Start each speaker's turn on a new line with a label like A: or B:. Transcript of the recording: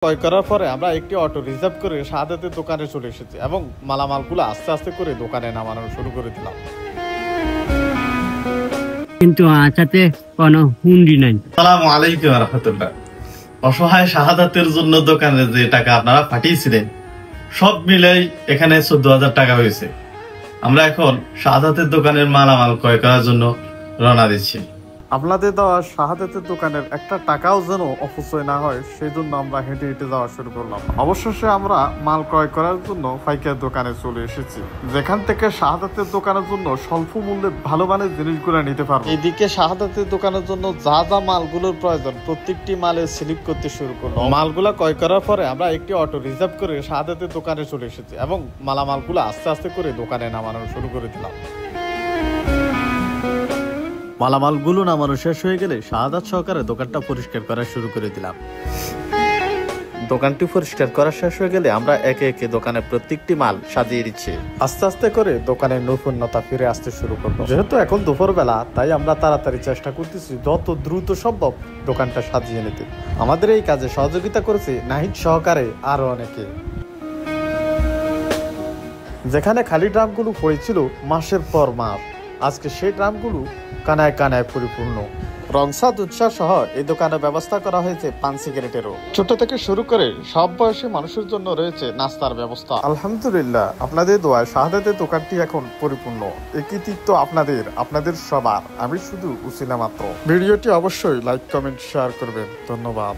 A: ক্রয় করার পরে আমরা একটি অটো রিজার্ভ করে শাহাদাতের দোকানে চলে এসেছি এবং মালামালগুলো আস্তে আস্তে করে দোকানে নামানো শুরু করে দিলাম।
B: কিন্তু আচাতে কোনো হুন্ডি নাই।
C: আসসালামু আলাইকুম ওয়া রাহমাতুল্লাহ। অসহায় শাহাদাতের জন্য দোকানে যে টাকা আপনারা পাঠিয়েছিলেন সব মিলেই এখানে 14,000 টাকা হয়েছে। আমরা এখন শাহাদাতের দোকানের মালামাল ক্রয় করার জন্য রওনা দিচ্ছি।
A: আপনাদের দেওয়া শাহাদাতের দোকানের একটা টাকাও যেন অপচয় না হয় সেই জন্য আমরা হেঁটে হেঁটে যাওয়া শুরু করলাম। অবশেষে আমরা মাল ক্রয় করার জন্য ফাইকার দোকানে চলে এসেছি, যেখান থেকে শাহাদাতের দোকানের জন্য স্বল্প মূল্যে ভালো মানের জিনিসগুলো নিতে পারবো। এদিকে শাহাদাতের দোকানের জন্য যা যা মালগুলোর প্রয়োজন প্রত্যেকটি মালের সিলেক্ট করতে শুরু করলাম। মালগুলা ক্রয় করার পরে আমরা একটি অটো রিজার্ভ করে শাহাদাতের দোকানে চলে এসেছি এবং মালামালগুলো আস্তে আস্তে করে দোকানে নামানো শুরু করে দিলাম। মালামালগুলো নামানো শেষ হয়ে গেলে শাহাদাত সহকারে দোকানটা পরিষ্কার করা শুরু করে দিলাম। দোকানটি পরিষ্কার করা শেষ হয়ে গেলে আমরা একে একে দোকানের প্রত্যেকটি মাল সাজিয়ে দিচ্ছি। আস্তে আস্তে করে দোকানের নৈপুণ্যতা ফিরে আসতে শুরু করবো। যেহেতু এখন দুপুরবেলা তাই আমরা তাড়াতাড়ি চেষ্টা করতেছি যত দ্রুত সম্ভব দোকানটা সাজিয়ে নিতে। আমাদের এই কাজে সহযোগিতা করেছে নাহিদ সহকারে আরো অনেকে। যেখানে খালি ড্রামগুলো পড়েছিল মাসের পর মাস, আজকে সেই ড্রামগুলো কানায় কানায় পরিপূর্ণ। রংসাদ উৎসাহ সহ এই দোকানের ব্যবস্থা করা হয়েছে পান সিগারেটেরও। ছোট থেকে শুরু করে সব বয়সী মানুষের জন্য রয়েছে নাস্তার ব্যবস্থা। আলহামদুলিল্লাহ, আপনাদের দোয়ায় শাহাদাতের দোকানটি এখন পরিপূর্ণ। এই কৃতিত্ব আপনাদের সবার, আমি শুধু উসিলা মাত্র। ভিডিওটি অবশ্যই লাইক কমেন্ট শেয়ার করবেন। ধন্যবাদ।